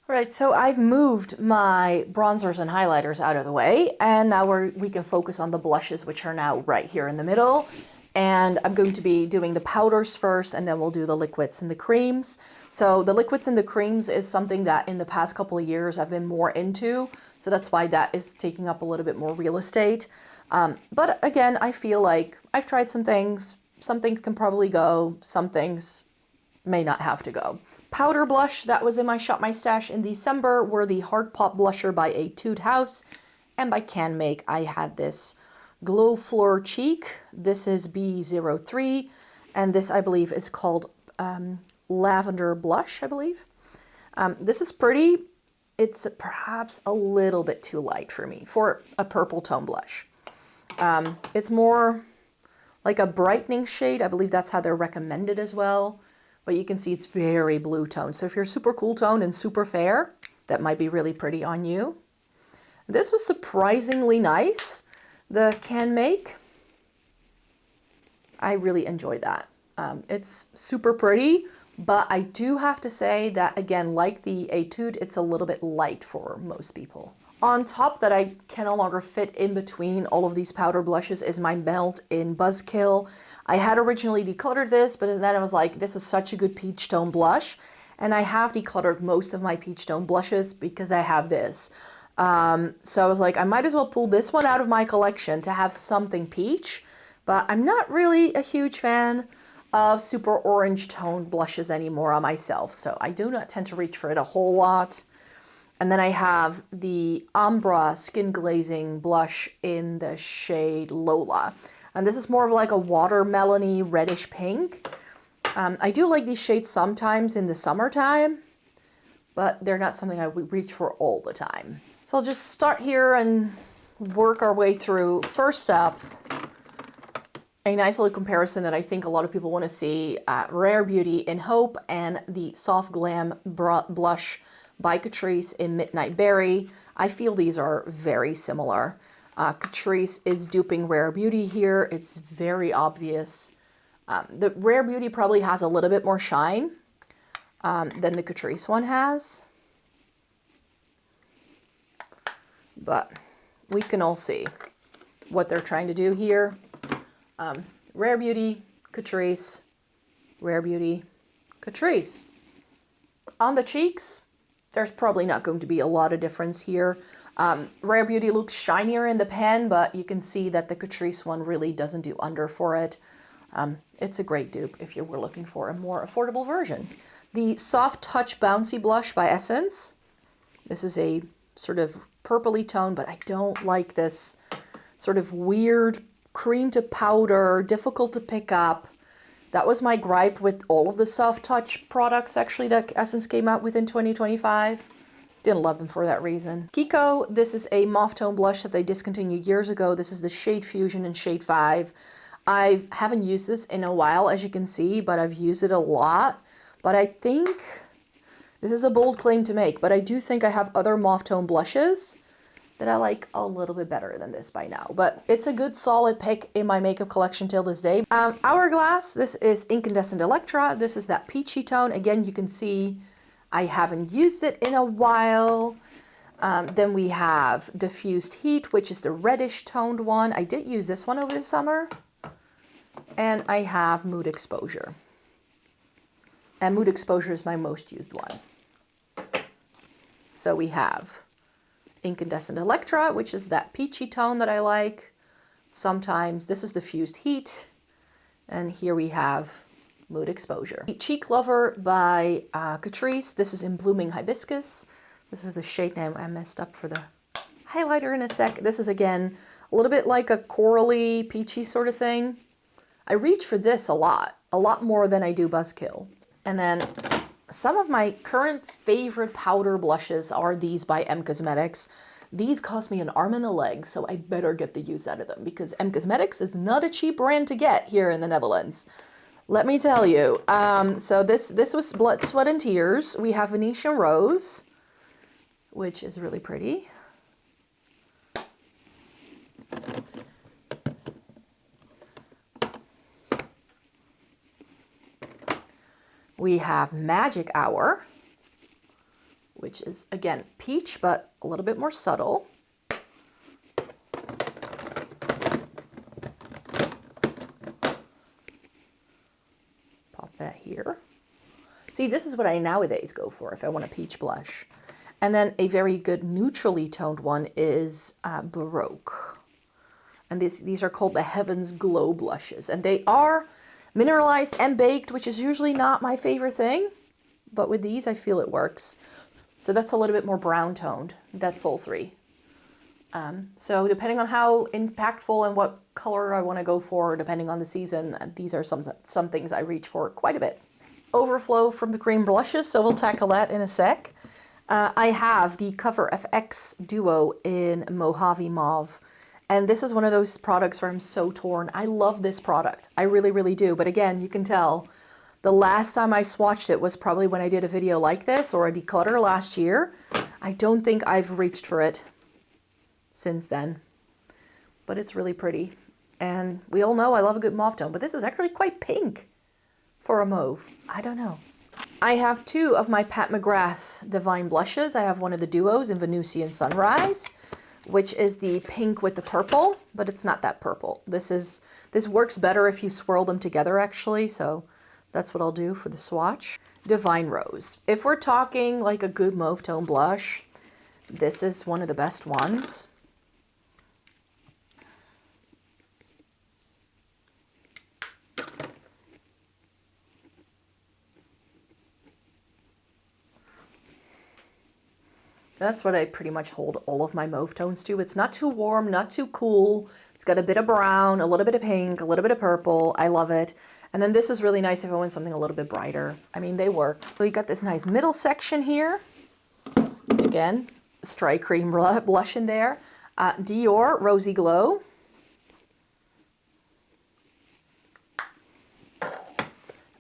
Right, so I've moved my bronzers and highlighters out of the way, and now we can focus on the blushes, which are now right here in the middle. And I'm going to be doing the powders first, and then we'll do the liquids and the creams. So the liquids and the creams is something that in the past couple of years I've been more into, so that's why that is taking up a little bit more real estate. But again, I feel like I've tried some things can probably go, some things may not have to go. Powder blush that was in my Shop My Stash in December were the Hard Pop Blusher by Etude House, and by Can Make I had this Glow Fleur Cheek. This is B03, and this I believe is called Lavender Blush, I believe. This is pretty. It's perhaps a little bit too light for me for a purple tone blush. It's more like a brightening shade. I believe that's how they're recommended as well. But you can see it's very blue tone. So if you're super cool tone and super fair, that might be really pretty on you. This was surprisingly nice. The Can Make, I really enjoyed that. It's super pretty, but I do have to say that, again, like the Etude, it's a little bit light for most people. On top that I can no longer fit in between all of these powder blushes is my Melt in Buzzkill. I had originally decluttered this, but then I was like, this is such a good peach tone blush. And I have decluttered most of my peach tone blushes because I have this. So I was like, I might as well pull this one out of my collection to have something peach. But I'm not really a huge fan of super orange toned blushes anymore on myself. So I do not tend to reach for it a whole lot. And then I have the Umbra Skin Glazing Blush in the shade Lola. And this is more of like a watermelony reddish pink. I do like these shades sometimes in the summertime, but they're not something I would reach for all the time. So I'll just start here and work our way through. First up, a nice little comparison that I think a lot of people want to see. Rare Beauty in Hope and the Soft Glam Blush by Catrice in Midnight Berry. I feel these are very similar. Catrice is duping Rare Beauty here. It's very obvious. The Rare Beauty probably has a little bit more shine than the Catrice one has. But we can all see what they're trying to do here. Rare Beauty, Catrice, Rare Beauty, Catrice. On the cheeks, there's probably not going to be a lot of difference here. Rare Beauty looks shinier in the pen, but you can see that the Catrice one really doesn't do under for it. It's a great dupe if you were looking for a more affordable version. The Soft Touch Bouncy Blush by Essence. This is a sort of purpley tone, but I don't like this sort of weird cream to powder, difficult to pick up. That was my gripe with all of the Soft Touch products, actually, that Essence came out with in 2025. Didn't love them for that reason. Kiko, this is a mauve tone blush that they discontinued years ago. This is the shade Fusion in shade 5. I haven't used this in a while, as you can see, but I've used it a lot. But I think, this is a bold claim to make, but I do think I have other mauve tone blushes that I like a little bit better than this by now. But it's a good solid pick in my makeup collection till this day. Hourglass, this is Incandescent Electra. This is that peachy tone. Again, you can see I haven't used it in a while. Then we have Diffused Heat, which is the reddish toned one. I did use this one over the summer. And I have Mood Exposure. And Mood Exposure is my most used one. So we have Incandescent Electra, which is that peachy tone that I like. Sometimes this is Diffused Heat. And here we have Mood Exposure. Cheek Lover by Catrice. This is in Blooming Hibiscus. This is the shade name. I messed up for the highlighter in a sec. This is, again, a little bit like a corally, peachy sort of thing. I reach for this a lot more than I do Buzzkill. And then some of my current favorite powder blushes are these by M Cosmetics. These cost me an arm and a leg, so I better get the use out of them because M Cosmetics is not a cheap brand to get here in the Netherlands. Let me tell you. So this was Blood, Sweat, and Tears. We have Venetian Rose, which is really pretty. We have Magic Hour. which is, again, peach, but a little bit more subtle. Pop that here. See, this is what I nowadays go for if I want a peach blush. And then a very good neutrally toned one is Baroque. And these are called the Heaven's Glow blushes. And they are mineralized and baked, which is usually not my favorite thing. But with these, I feel it works. So that's a little bit more brown toned. That's sultry. So depending on how impactful and what color I want to go for, depending on the season, these are some things I reach for quite a bit. Overflow from the cream blushes, so we'll tackle that in a sec. I have the Cover FX Duo in Mojave Mauve. And this is one of those products where I'm so torn. I love this product. I really, really do. But again, you can tell the last time I swatched it was probably when I did a video like this or a declutter last year. I don't think I've reached for it since then. But it's really pretty. And we all know I love a good mauve tone, but this is actually quite pink for a mauve. I don't know. I have two of my Pat McGrath Divine blushes. I have one of the duos in Venusian Sunrise, which is the pink with the purple, but it's not that purple. This works better if you swirl them together, actually, so that's what I'll do for the swatch. Divine Rose. If we're talking like a good mauve tone blush, this is one of the best ones. That's what I pretty much hold all of my mauve tones to. It's not too warm, not too cool. It's got a bit of brown, a little bit of pink, a little bit of purple. I love it. And then this is really nice if I want something a little bit brighter. I mean, they work. So you got this nice middle section here. Again, Stry Cream blush in there. Dior Rosy Glow.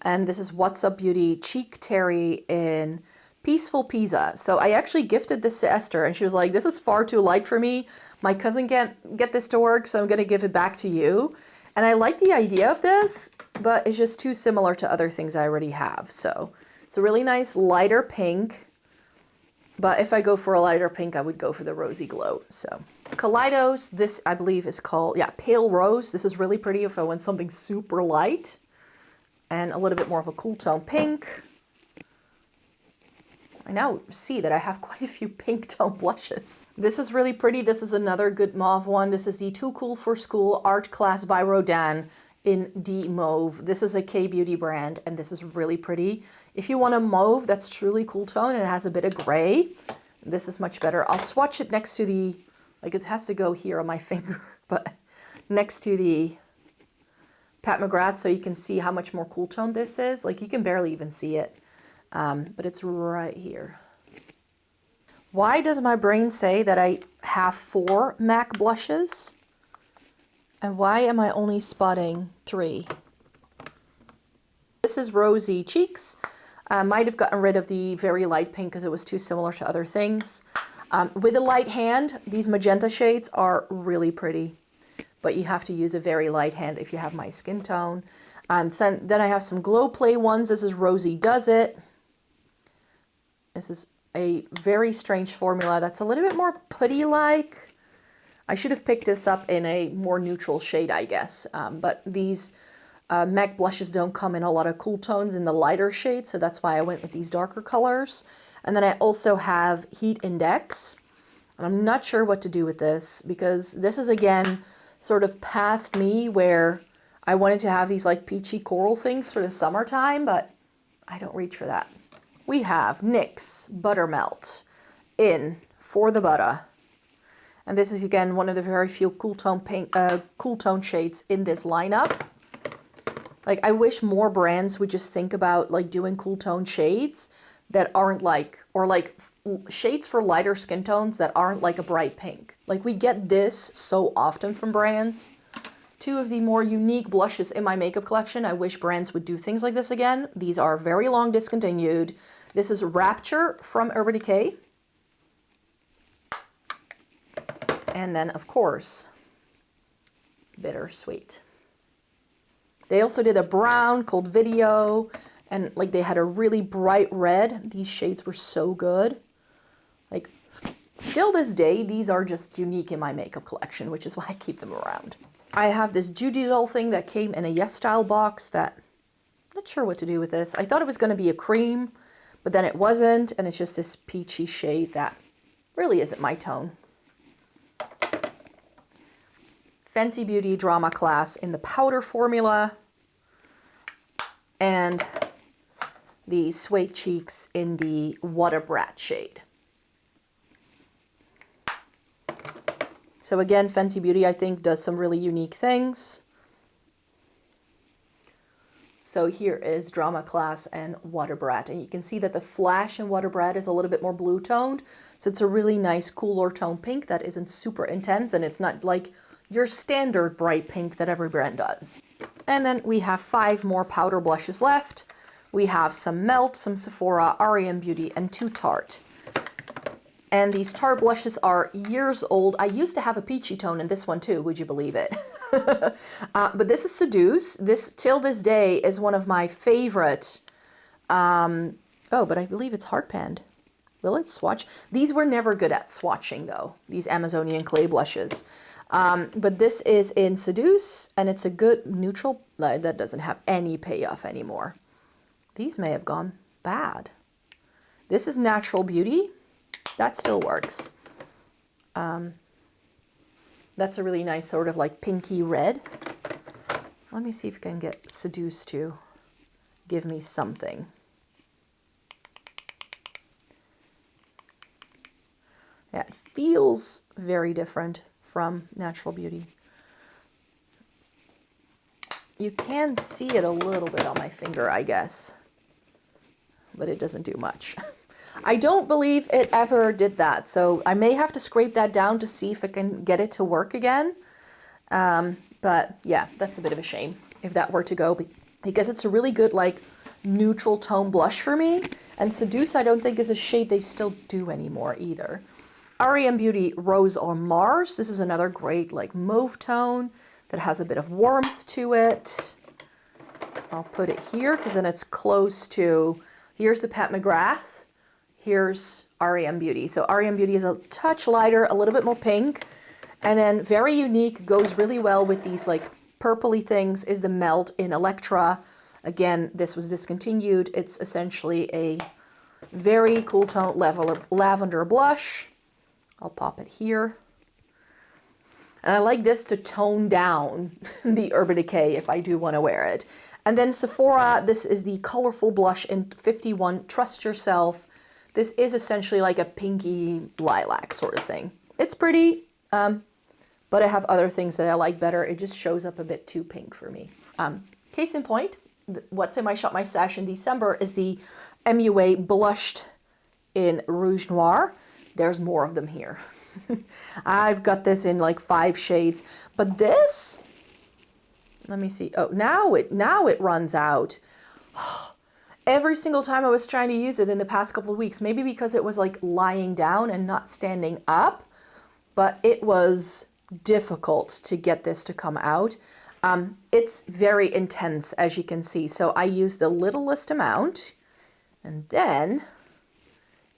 And this is What's Up Beauty Cheek Terry in Peaceful Pizza. So I actually gifted this to Esther and she was like, this is far too light for me. My cousin can't get this to work, so I'm going to give it back to you. And I like the idea of this, but it's just too similar to other things I already have. So it's a really nice lighter pink. But if I go for a lighter pink, I would go for the Rosy Glow. So Kaleidos, this I believe is called, yeah, Pale Rose. This is really pretty if I want something super light. And a little bit more of a cool tone pink. I now see that I have quite a few pink tone blushes. This is really pretty. This is another good mauve one. This is the Too Cool for School Art Class by Rodin in D Mauve. This is a K-Beauty brand, and this is really pretty. If you want a mauve that's truly cool tone and it has a bit of gray, this is much better. I'll swatch it next to the, like it has to go here on my finger, but next to the Pat McGrath so you can see how much more cool tone this is. Like you can barely even see it. But it's right here. Why does my brain say that I have 4 MAC blushes? And why am I only spotting 3? This is Rosy Cheeks. I might have gotten rid of the very light pink because it was too similar to other things. With a light hand, these magenta shades are really pretty. But you have to use a very light hand if you have my skin tone. So then I have some Glow Play ones. This is Rosie Does It. This is a very strange formula that's a little bit more putty-like. I should have picked this up in a more neutral shade, I guess. But these MAC blushes don't come in a lot of cool tones in the lighter shades, so that's why I went with these darker colors. And then I also have Heat Index. And I'm not sure what to do with this because this is, again, sort of past me where I wanted to have these like peachy coral things for the summertime, but I don't reach for that. We have NYX Buttermelt in For the Butter. And this is, again, one of the very few cool tone shades in this lineup. Like, I wish more brands would just think about, like, doing cool tone shades that aren't like, or like shades for lighter skin tones that aren't like a bright pink. Like, we get this so often from brands. 2 of the more unique blushes in my makeup collection. I wish brands would do things like this again. These are very long discontinued. This is Rapture from Urban Decay. And then, of course, Bittersweet. They also did a brown called Video, and like they had a really bright red. These shades were so good. Like, still this day, these are just unique in my makeup collection, which is why I keep them around. I have this Judy doll thing that came in a YESSTYLE box that I'm not sure what to do with this. I thought it was going to be a cream, but then it wasn't, and it's just this peachy shade that really isn't my tone. Fenty Beauty Drama Class in the powder formula, and the Suede Cheeks in the Water Brat shade. So again, Fenty Beauty, I think, does some really unique things. So here is Drama Class and Water Brat, and you can see that the Flash in Water Brat is a little bit more blue toned, so it's a really nice cooler tone pink that isn't super intense, and it's not like your standard bright pink that every brand does. And then we have 5 more powder blushes left. We have some Melt, some Sephora, REM Beauty, and 2 Tarte. And these Tarte blushes are years old. I used to have a peachy tone in this one too, would you believe it? But this is Seduce. This, till this day, is one of my favorite. Oh, but I believe it's Heart Panned. Will it swatch? These were never good at swatching though, these Amazonian clay blushes. But this is in Seduce, and it's a good neutral, that doesn't have any payoff anymore. These may have gone bad. This is Natural Beauty. That still works. That's a really nice sort of like pinky red. Let me see if I can get Seduce to give me something. Yeah, it feels very different from Natural Beauty. You can see it a little bit on my finger, I guess, but it doesn't do much. I don't believe it ever did that, so I may have to scrape that down to see if I can get it to work again. But yeah, that's a bit of a shame if that were to go, because it's a really good like neutral tone blush for me, and Seduce I don't think is a shade they still do anymore either. REM Beauty Rose on Mars. This is another great like mauve tone that has a bit of warmth to it. I'll put it here because then it's close to, here's the Pat McGrath, here's REM Beauty. So REM Beauty is a touch lighter, a little bit more pink, and then very unique, goes really well with these like purpley things, is the Melt in Electra. Again, this was discontinued. It's essentially a very cool tone lavender blush. I'll pop it here. And I like this to tone down the Urban Decay if I do want to wear it. And then Sephora, this is the colorful blush in 51, Trust Yourself. This is essentially like a pinky lilac sort of thing. It's pretty, but I have other things that I like better. It just shows up a bit too pink for me. Case in point, what's in my Shop My Stash in December is the MUA Blushed in Rouge Noir. There's more of them here. I've got this in like 5 shades, but this, let me see. Oh, now it runs out. Every single time I was trying to use it in the past couple of weeks, maybe because it was like lying down and not standing up, but it was difficult to get this to come out. It's very intense, as you can see. So I used the littlest amount, and then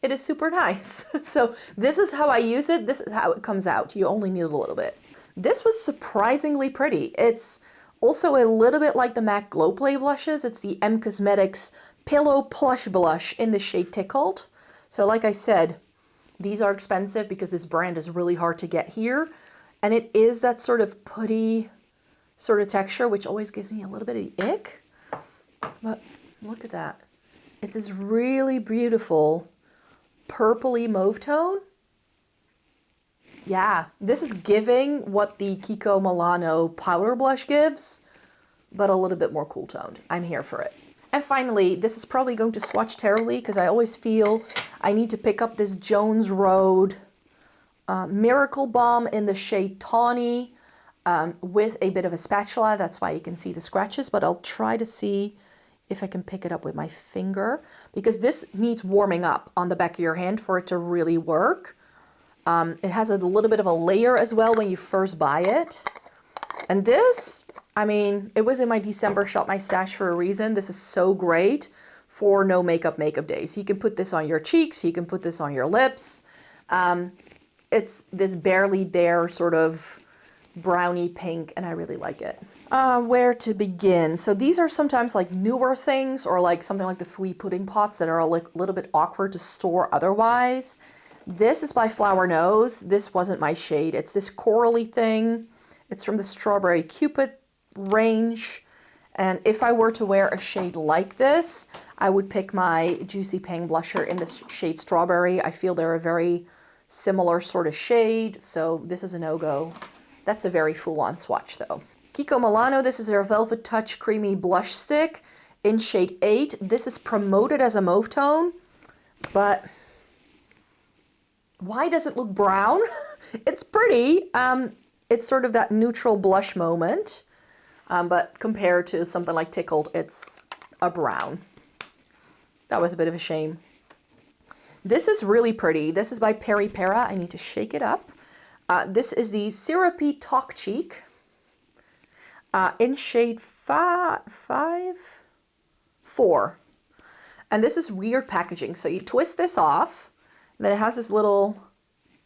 it is super nice. So this is how I use it. This is how it comes out. You only need a little bit. This was surprisingly pretty. It's also a little bit like the MAC Glow Play blushes. It's the M Cosmetics Pillow Plush Blush in the shade Tickled. So like I said, these are expensive because this brand is really hard to get here. And it is that sort of putty sort of texture, which always gives me a little bit of the ick. But look at that. It's this really beautiful purpley mauve tone. Yeah, this is giving what the Kiko Milano powder blush gives, but a little bit more cool toned. I'm here for it. And finally, this is probably going to swatch terribly because I always feel I need to pick up this Jones Road Miracle Balm in the shade Tawny with a bit of a spatula. That's why you can see the scratches, but I'll try to see if I can pick it up with my finger, because this needs warming up on the back of your hand for it to really work. It has a little bit of a layer as well when you first buy it. And this, I mean, it was in my December Shop My Stash for a reason. This is so great for no makeup days. You can put this on your cheeks, you can put this on your lips. It's this barely there sort of brownie pink, and I really like it. Where to begin? So these are sometimes like newer things, or like something like the Fui pudding pots that are a little bit awkward to store otherwise. This is by Flower Nose. This wasn't my shade. It's this corally thing. It's from the Strawberry Cupid range. And if I were to wear a shade like this, I would pick my Juicy Pang blusher in this shade Strawberry. I feel they're a very similar sort of shade, so this is a no-go. That's a very full-on swatch though. Kiko Milano, this is their Velvet Touch Creamy Blush Stick in shade 8. This is promoted as a mauve tone, but why does it look brown? It's pretty. It's sort of that neutral blush moment, but compared to something like Tickled, it's a brown. That was a bit of a shame. This is really pretty. This is by Peri Pera. I need to shake it up. This is the Syrupy Talk Cheek in shade 4. And this is weird packaging. So you twist this off, and then it has this little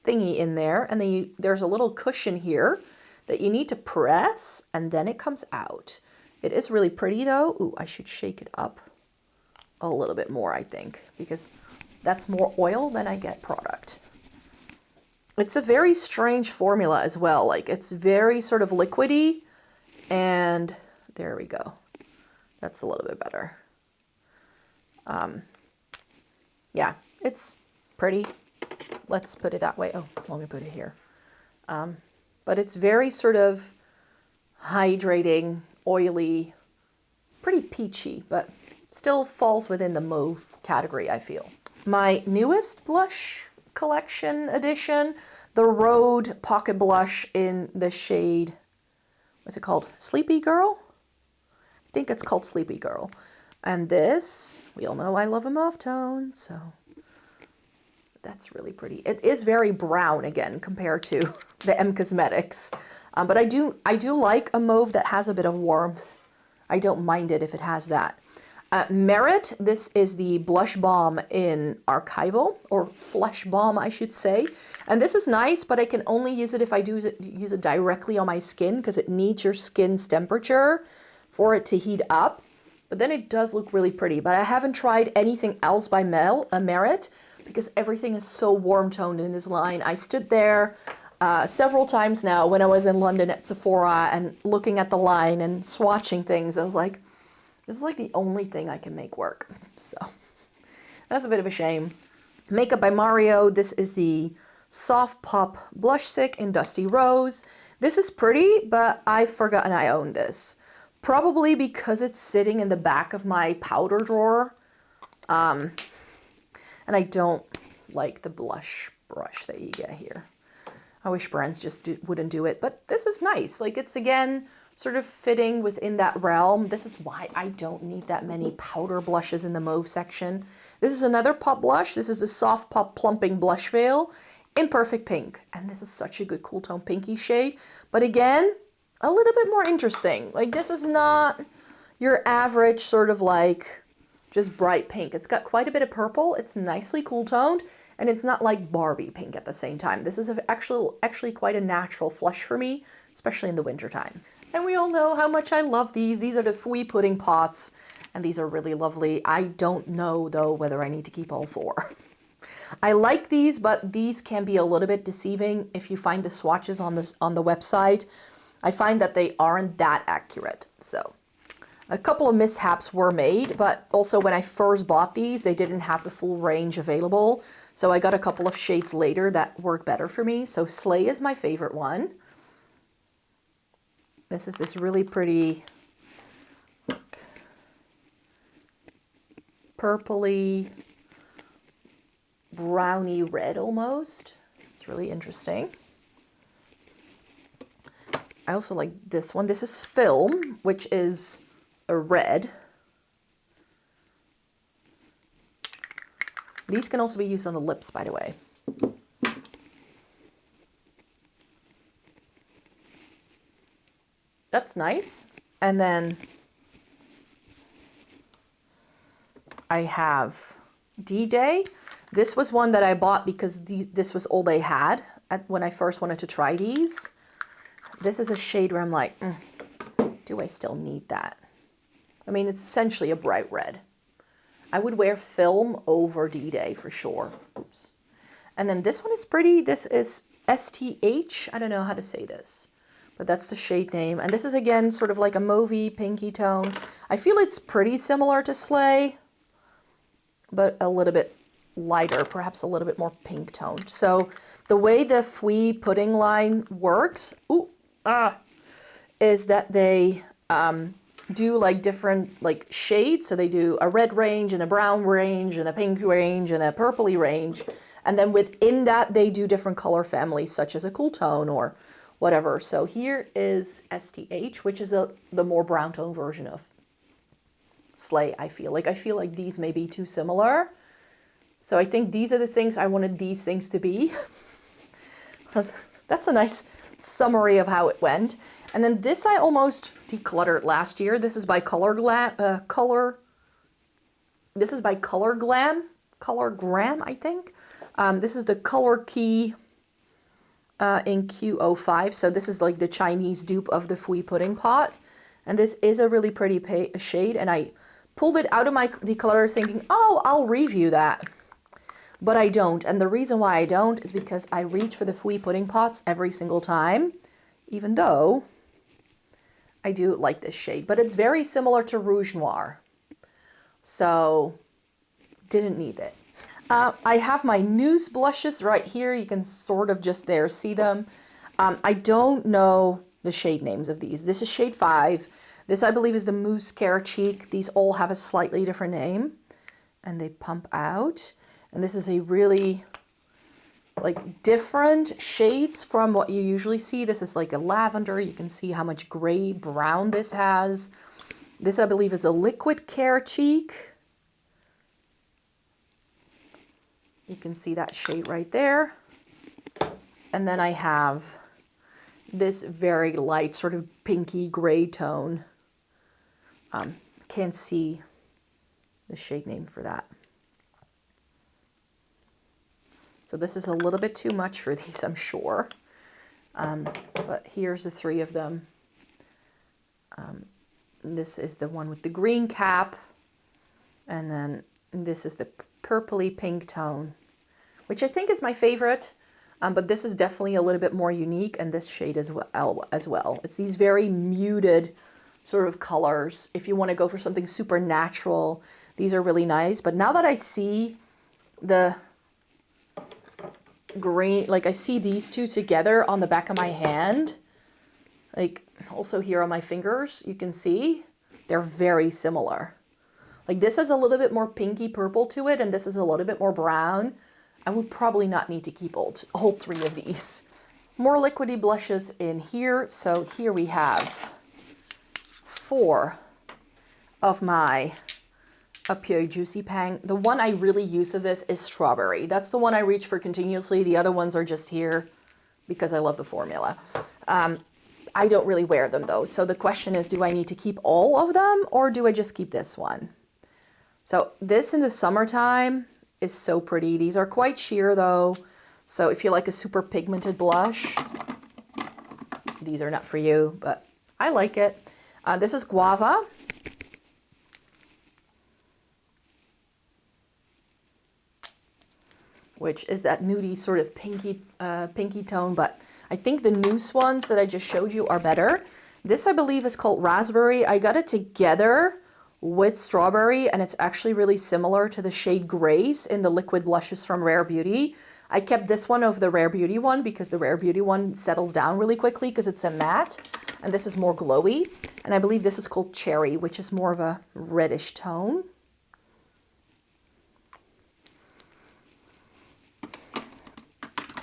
thingy in there, and then there's a little cushion here that you need to press, and then it comes out. It is really pretty though. Ooh, I should shake it up a little bit more, I think, because that's more oil than I get product. It's a very strange formula as well. Like, it's very sort of liquidy, and there we go. That's a little bit better. Yeah, it's pretty. Let's put it that way. Oh, let me put it here. But it's very sort of hydrating, oily, pretty peachy, but still falls within the mauve category, I feel. My newest blush collection edition, the Rhode Pocket Blush in the shade, what's it called? Sleepy Girl? I think it's called Sleepy Girl. And this, we all know I love a mauve tone, so that's really pretty. It is very brown again compared to the M Cosmetics, but I do like a mauve that has a bit of warmth. I don't mind it if it has that. Merit, this is the Blush Balm in Archival, or Flesh Balm, I should say. And this is nice, but I can only use it if I use it directly on my skin, because it needs your skin's temperature for it to heat up. But then it does look really pretty. But I haven't tried anything else by Merit, because everything is so warm toned in this line. I stood there several times now when I was in London at Sephora and looking at the line and swatching things. I was like, this is like the only thing I can make work. So that's a bit of a shame. Makeup by Mario. This is the Soft Pop Blush Stick in Dusty Rose. This is pretty, but I've forgotten I own this. Probably because it's sitting in the back of my powder drawer. And I don't like the blush brush that you get here. I wish brands just wouldn't do it, but this is nice. Like, it's again sort of fitting within that realm. This is why I don't need that many powder blushes in the mauve section. This is another pop blush. This is the Soft Pop Plumping Blush Veil in Perfect Pink. And this is such a good cool tone pinky shade. But again, a little bit more interesting. Like, this is not your average sort of like just bright pink. It's got quite a bit of purple. It's nicely cool toned, and it's not like Barbie pink at the same time. This is actually quite a natural flush for me, especially in the wintertime. And we all know how much I love these. These are the Fui pudding pots, and these are really lovely. I don't know, though, whether I need to keep all 4. I like these, but these can be a little bit deceiving if you find the swatches on the website. I find that they aren't that accurate. So a couple of mishaps were made, but also when I first bought these, they didn't have the full range available. So I got a couple of shades later that work better for me. So Slay is my favorite one. This is this really pretty purpley brownie red almost. It's really interesting. I also like this one. This is Film, which is a red. These can also be used on the lips, by the way. That's nice. And then I have D-Day. This was one that I bought because this was all they had when I first wanted to try these. This is a shade where I'm like, do I still need that? I mean, it's essentially a bright red. I would wear film over D-Day for sure. Oops. And then this one is pretty. This is STH. I don't know how to say this, but that's the shade name. And this is, again, sort of like a mauvey pinky tone. I feel it's pretty similar to Slay, but a little bit lighter, perhaps a little bit more pink toned. So the way the Fui pudding line works is that they do like different like shades. So they do a red range and a brown range and a pink range and a purpley range. And then within that, they do different color families, such as a cool tone or whatever. So here is STH, which is the more brown tone version of Slay, I feel like. I feel like these may be too similar. So I think these are the things I wanted these things to be. That's a nice summary of how it went. And then this I almost decluttered last year. This is by Color Glam, I think. This is the Color Key in Q05. So this is like the Chinese dupe of the Fui Pudding Pot. And this is a really pretty shade. And I pulled it out of my declutter thinking, oh, I'll review that. But I don't. And the reason why I don't is because I reach for the Fui Pudding Pots every single time, even though I do like this shade. But it's very similar to Rouge Noir. So, didn't need it. I have my News blushes right here. You can sort of just there see them. I don't know the shade names of these. This is shade 5. This, I believe, is the Mousse Care Cheek. These all have a slightly different name. And they pump out. And this is a really, like, different shades from what you usually see. This is like a lavender. You can see how much gray brown this has. This, I believe, is a Liquid Care Cheek. You can see that shade right there. And then I have this very light, sort of pinky gray tone. Can't see the shade name for that. So this is a little bit too much for these, I'm sure. But here's the 3 of them. This is the one with the green cap. And then this is the purpley pink tone, which I think is my favorite. But this is definitely a little bit more unique, and this shade as well. It's these very muted sort of colors. If you want to go for something super natural, these are really nice. But now that I see the green, like I see these two together on the back of my hand, like also here on my fingers, you can see they're very similar. Like this has a little bit more pinky purple to it, and this is a little bit more brown. I would probably not need to keep all 3 of these. More liquidy blushes in here. So here we have 4 of my Pure Juicy Pang. The one I really use of this is Strawberry. That's the one I reach for continuously. The other ones are just here because I love the formula. I don't really wear them though. So the question is, do I need to keep all of them or do I just keep this one? So this in the summertime is so pretty. These are quite sheer though. So if you like a super pigmented blush, these are not for you, but I like it. This is Guava. Which is that nudie sort of pinky tone, but I think the Noose ones that I just showed you are better. This I believe is called Raspberry. I got it together with Strawberry, and it's actually really similar to the shade Grace in the liquid blushes from Rare Beauty. I kept this one over the Rare Beauty one because the Rare Beauty one settles down really quickly because it's a matte, and this is more glowy. And I believe this is called Cherry, which is more of a reddish tone.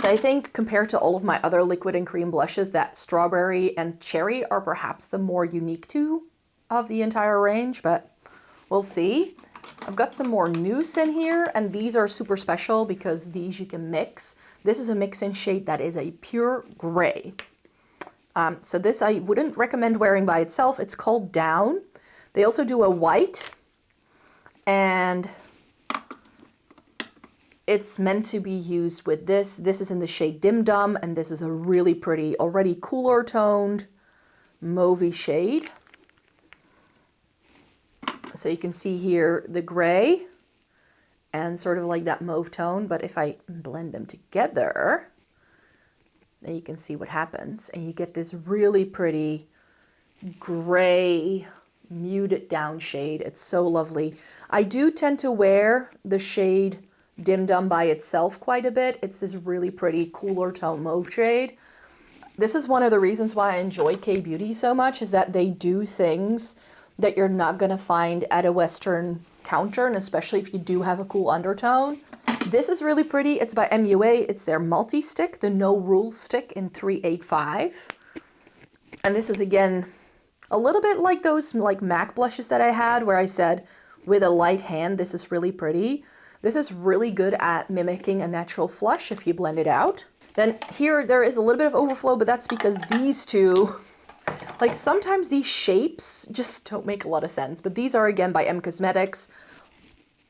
So I think compared to all of my other liquid and cream blushes, that Strawberry and Cherry are perhaps the more unique two of the entire range, but we'll see. I've got some more Noose in here, and these are super special because these you can mix. This is a mix-in shade that is a pure gray. So this I wouldn't recommend wearing by itself. It's called Down. They also do a white, and it's meant to be used with this. This is in the shade Dim Dum, and this is a really pretty, already cooler toned mauvey shade. So you can see here the gray and sort of like that mauve tone, but if I blend them together, then you can see what happens. And you get this really pretty gray, muted down shade. It's so lovely. I do tend to wear the shade Dim Dum by itself quite a bit. It's this really pretty cooler tone mauve shade. This is one of the reasons why I enjoy K-Beauty so much, is that they do things that you're not going to find at a Western counter, and especially if you do have a cool undertone. This is really pretty. It's by MUA. It's their multi-stick, the No Rule stick in 385. And this is, again, a little bit like those like MAC blushes that I had, where I said with a light hand, this is really pretty. This is really good at mimicking a natural flush if you blend it out. Then here there is a little bit of overflow, but that's because these two, like sometimes these shapes just don't make a lot of sense. But these are again by M Cosmetics,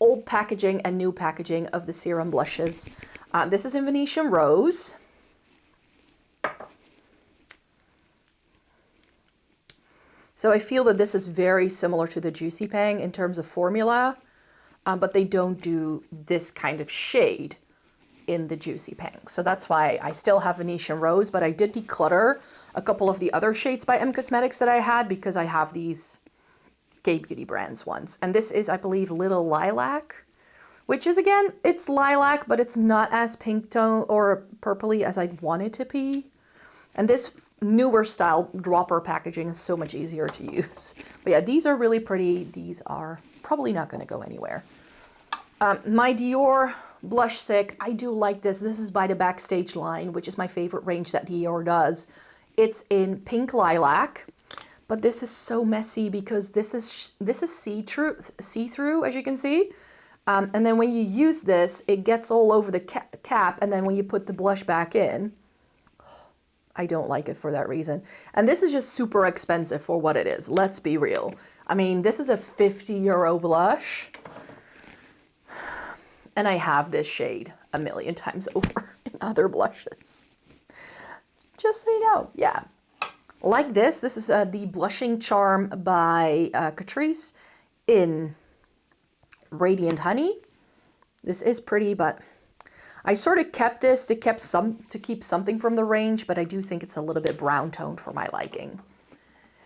old packaging and new packaging of the serum blushes. This is in Venetian Rose. So I feel that this is very similar to the Juicy Pang in terms of formula, but they don't do this kind of shade in the Juicy Pang. So that's why I still have Venetian Rose, but I did declutter a couple of the other shades by M Cosmetics that I had because I have these K-Beauty brands ones. And this is, I believe, Little Lilac, which is, again, it's lilac, but it's not as pink tone or purpley as I'd want it to be. And this newer style dropper packaging is so much easier to use. But yeah, these are really pretty. These are probably not going to go anywhere. My Dior blush stick, I do like this. This is by the Backstage line, which is my favorite range that Dior does. It's in Pink Lilac, but this is so messy because this is see-through, as you can see. And then when you use this, it gets all over the cap, and then when you put the blush back in, I don't like it for that reason. And this is just super expensive for what it is. Let's be real. I mean, this is a 50 euro blush. And I have this shade a million times over in other blushes. Just so you know, yeah. Like this is the Blushing Charm by Catrice in Radiant Honey. This is pretty, but I sort of kept this to keep something from the range, but I do think it's a little bit brown toned for my liking.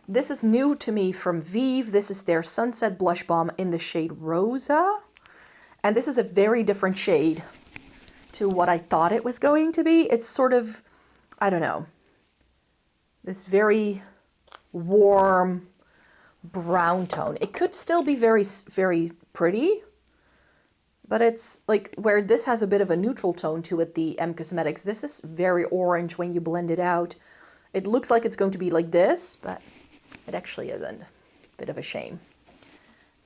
This is new to me from Vive. This is their Sunset Blush Balm in the shade Rosa. And this is a very different shade to what I thought it was going to be. It's sort of, I don't know, this very warm brown tone. It could still be very, very pretty, but it's like where this has a bit of a neutral tone to it, the M Cosmetics. This is very orange when you blend it out. It looks like it's going to be like this, but it actually isn't. Bit of a shame.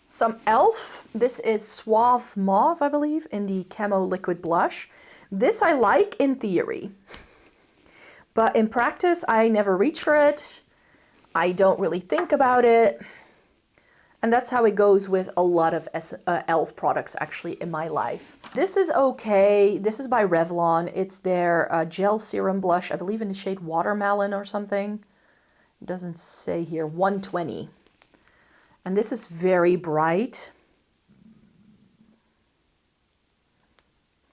Some e.l.f. This is Suave Mauve, I believe, in the Camo Liquid Blush. This I like in theory, but in practice, I never reach for it. I don't really think about it. And that's how it goes with a lot of e.l.f. products, actually, in my life. This is okay. This is by Revlon. It's their gel serum blush, I believe in the shade Watermelon or something. It doesn't say here, 120. And this is very bright.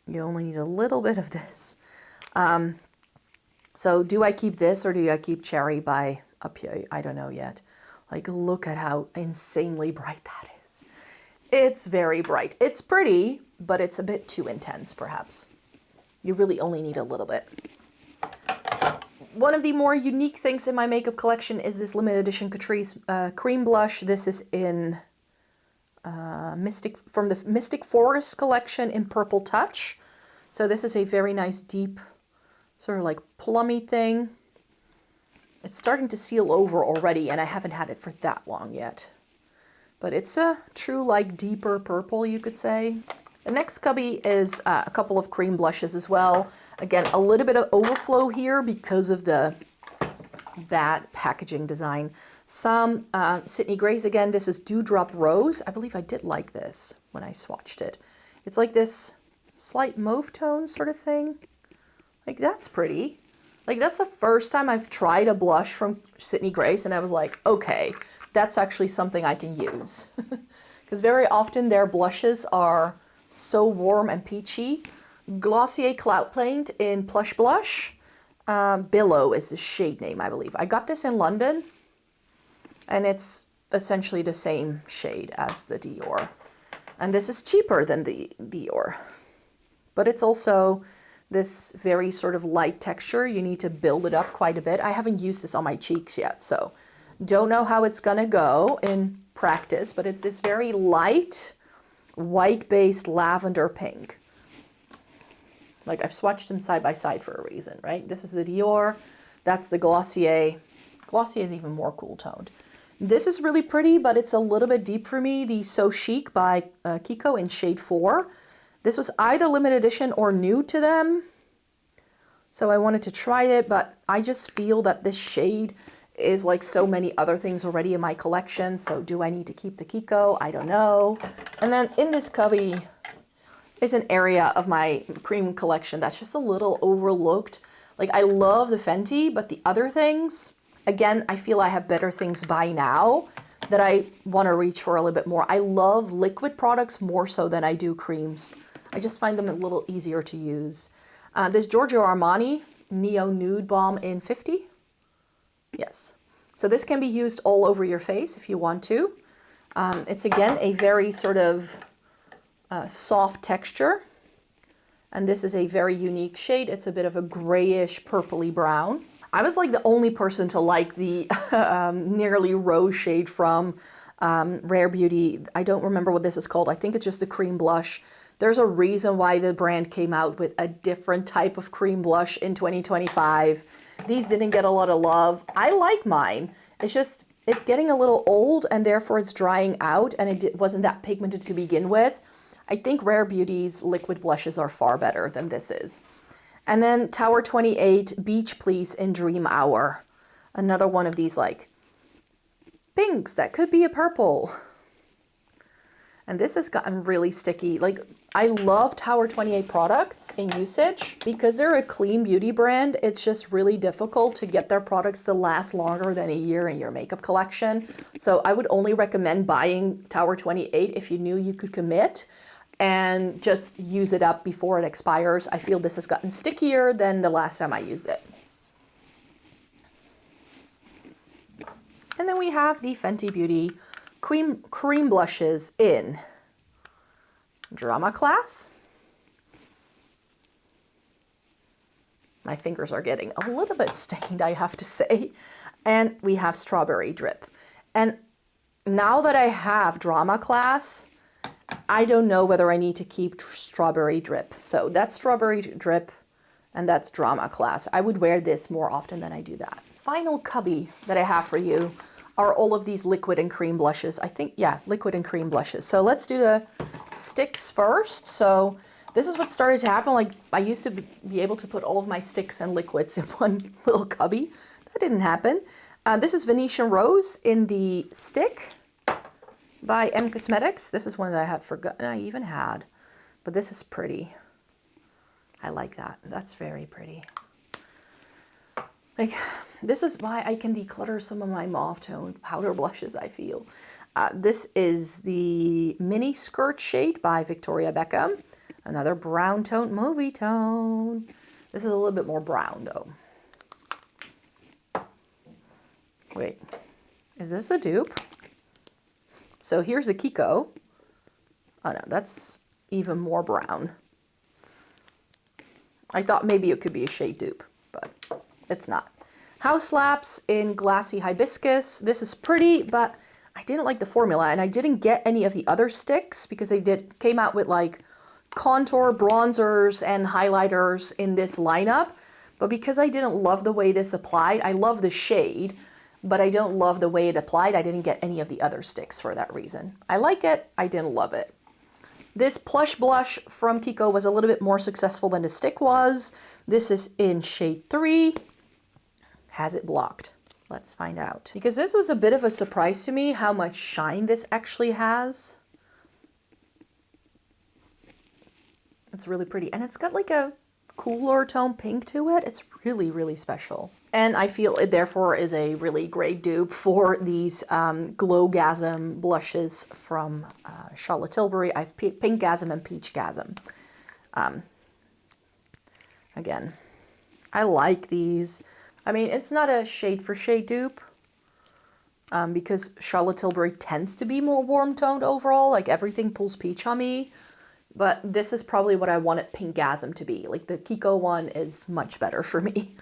You only need a little bit of this. So do I keep this or do I keep Cherry by up here? I don't know yet. Like, look at how insanely bright that is. It's very bright. It's pretty, but it's a bit too intense, perhaps. You really only need a little bit. One of the more unique things in my makeup collection is this limited edition Catrice cream blush. This is in from the Mystic Forest collection in Purple Touch. So this is a very nice deep sort of like plummy thing. It's starting to seal over already, and I haven't had it for that long yet. But it's a true like deeper purple, you could say. The next cubby is a couple of cream blushes as well. Again, a little bit of overflow here because of the bad packaging design. Some Sydney Grace again. This is Dewdrop Rose. I believe I did like this when I swatched it. It's like this slight mauve tone sort of thing. Like, that's pretty. Like, that's the first time I've tried a blush from Sydney Grace, and I was like, okay, that's actually something I can use. Because very often their blushes are so warm and peachy. Glossier Cloud Paint in Plush Blush. Billow is the shade name, I believe. I got this in London, and it's essentially the same shade as the Dior. And this is cheaper than the Dior. But it's also this very sort of light texture. You need to build it up quite a bit. I haven't used this on my cheeks yet, so don't know how it's gonna go in practice, but it's this very light, white-based lavender pink. Like, I've swatched them side by side for a reason, right? This is the Dior, that's the Glossier. Glossier is even more cool toned. This is really pretty, but it's a little bit deep for me. The So Chic by Kiko in shade 4. This was either limited edition or new to them. So I wanted to try it, but I just feel that this shade is like so many other things already in my collection. So do I need to keep the Kiko? I don't know. And then in this cubby is an area of my cream collection that's just a little overlooked. Like, I love the Fenty, but the other things, again, I feel I have better things by now that I want to reach for a little bit more. I love liquid products more so than I do creams. I just find them a little easier to use. This Giorgio Armani Neo Nude Balm in 50. Yes. So this can be used all over your face if you want to. It's, again, a very sort of soft texture, and this is a very unique shade. It's a bit of a grayish purpley brown. I was like the only person to like the nearly rose shade from Rare Beauty. I don't remember what this is called. I think it's just a cream blush. There's a reason why the brand came out with a different type of cream blush in 2025. These didn't get a lot of love. I like mine. It's just, it's getting a little old, and therefore it's drying out, and it wasn't that pigmented to begin with. I think Rare Beauty's liquid blushes are far better than this is. And then Tower 28 Beach Please in Dream Hour. Another one of these like pinks that could be a purple. And this has gotten really sticky. Like, I love Tower 28 products in usage because they're a clean beauty brand. It's just really difficult to get their products to last longer than a year in your makeup collection. So I would only recommend buying Tower 28 if you knew you could commit and just use it up before it expires. I feel this has gotten stickier than the last time I used it. And then we have the Fenty Beauty cream blushes in Drama Class. My fingers are getting a little bit stained, I have to say. And we have Strawberry Drip. And now that I have Drama Class, I don't know whether I need to keep Strawberry Drip. So that's Strawberry Drip and that's Drama Class. I would wear this more often than I do that. Final cubby that I have for you are all of these liquid and cream blushes. I think, yeah, liquid and cream blushes. So let's do the sticks first. So this is what started to happen. Like, I used to be able to put all of my sticks and liquids in one little cubby. That didn't happen. This is Venetian Rose in the stick by M Cosmetics. This is one that I had forgotten I even had, but this is pretty. I like that. That's very pretty. Like, this is why I can declutter some of my mauve tone powder blushes, I feel. This is the Mini Skirt shade by Victoria Beckham. Another brown tone, movie tone. This is a little bit more brown though. Wait, is this a dupe? So here's a Kiko. Oh no, that's even more brown. I thought maybe it could be a shade dupe, but it's not. House Laps in Glassy Hibiscus. This is pretty, but I didn't like the formula, and I didn't get any of the other sticks because they came out with like contour, bronzers, and highlighters in this lineup. But because I didn't love the way this applied, I love the shade, but I don't love the way it applied. I didn't get any of the other sticks for that reason. I like it, I didn't love it. This Plush Blush from Kiko was a little bit more successful than the stick was. This is in shade 3. Has it blocked? Let's find out. Because this was a bit of a surprise to me how much shine this actually has. It's really pretty. And it's got like a cooler tone pink to it. It's really, really special. And I feel it therefore is a really great dupe for these Glowgasm blushes from Charlotte Tilbury. I have Pinkgasm and Peachgasm. Again, I like these. I mean, it's not a shade for shade dupe because Charlotte Tilbury tends to be more warm toned overall. Like everything pulls peach on me. But this is probably what I wanted Pinkgasm to be. Like the Kiko one is much better for me.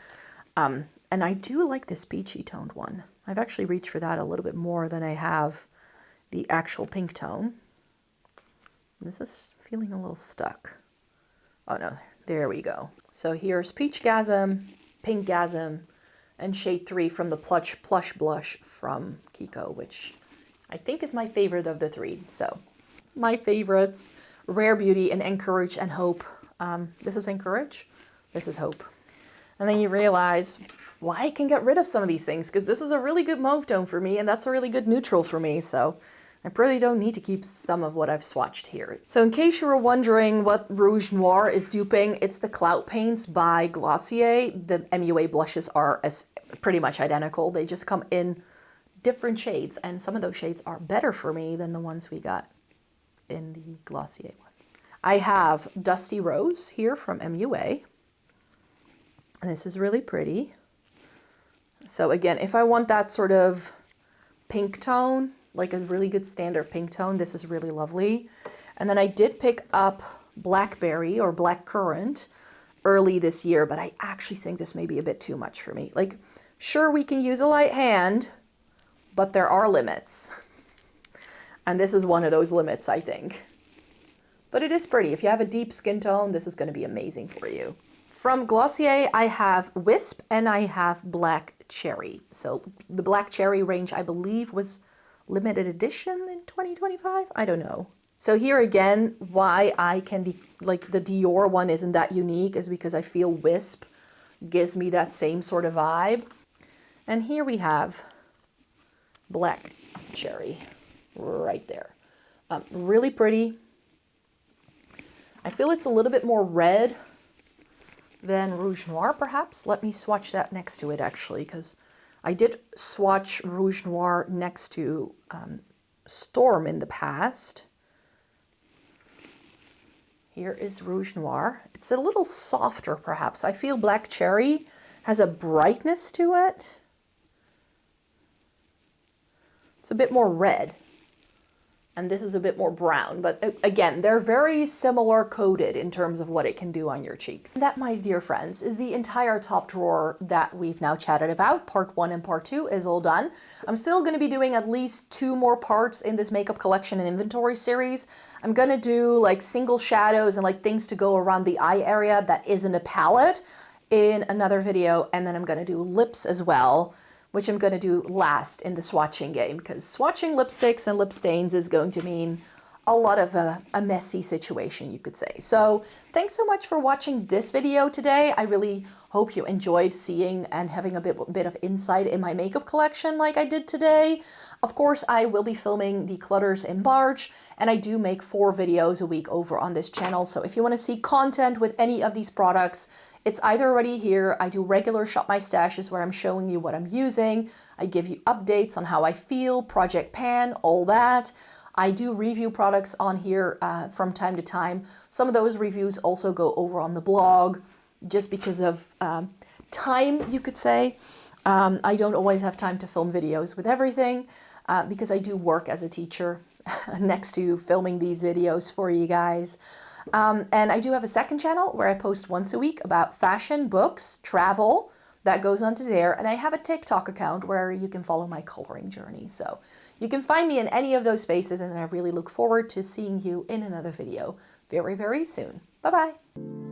And I do like this peachy toned one. I've actually reached for that a little bit more than I have the actual pink tone. This is feeling a little stuck. Oh no, there we go. So here's Peachgasm, Pinkgasm, and shade 3 from the Plush Blush from Kiko, which I think is my favorite of the 3. So my favorites, Rare Beauty and Encourage and Hope. This is Encourage, this is Hope. And then you realize why I can get rid of some of these things, because this is a really good mauve tone for me, and that's a really good neutral for me, so I really don't need to keep some of what I've swatched here. So in case you were wondering what Rouge Noir is duping, it's the Cloud Paints by Glossier. The MUA blushes are pretty much identical. They just come in different shades, and some of those shades are better for me than the ones we got in the Glossier ones. I have Dusty Rose here from MUA. And this is really pretty. So again, if I want that sort of pink tone, like a really good standard pink tone, this is really lovely. And then I did pick up Blackberry or Blackcurrant early this year, but I actually think this may be a bit too much for me. Like, sure, we can use a light hand, but there are limits. And this is one of those limits, I think. But it is pretty. If you have a deep skin tone, this is going to be amazing for you. From Glossier, I have Wisp and I have Black Cherry. So the Black Cherry range, I believe, was limited edition in 2025. I don't know. So here again, why I can be like the Dior one isn't that unique is because I feel Wisp gives me that same sort of vibe. And here we have Black Cherry right there. Really pretty. I feel it's a little bit more red than Rouge Noir, perhaps. Let me swatch that next to it, actually, because I did swatch Rouge Noir next to Storm in the past. Here is Rouge Noir. It's a little softer, perhaps. I feel Black Cherry has a brightness to it. It's a bit more red. And this is a bit more brown, but again, they're very similar coated in terms of what it can do on your cheeks. That, my dear friends, is the entire top drawer that we've now chatted about. Part 1 and part 2 is all done. I'm still going to be doing at least 2 more parts in this makeup collection and inventory series. I'm going to do like single shadows and like things to go around the eye area that isn't a palette in another video, and then I'm going to do lips as well, which I'm going to do last in the swatching game, because swatching lipsticks and lip stains is going to mean a lot of a messy situation, you could say. So thanks so much for watching this video today. I really hope you enjoyed seeing and having a bit of insight in my makeup collection like I did today. Of course, I will be filming the Clutters in March, and I do make 4 videos a week over on this channel. So if you want to see content with any of these products, it's either already here. I do regular Shop My Stashes where I'm showing you what I'm using. I give you updates on how I feel, Project Pan, all that. I do review products on here from time to time. Some of those reviews also go over on the blog just because of time, you could say. I don't always have time to film videos with everything because I do work as a teacher next to filming these videos for you guys. And I do have a second channel where I post once a week about fashion, books, travel. That goes onto there. And I have a TikTok account where you can follow my coloring journey. So you can find me in any of those spaces, and I really look forward to seeing you in another video very, very soon. Bye-bye.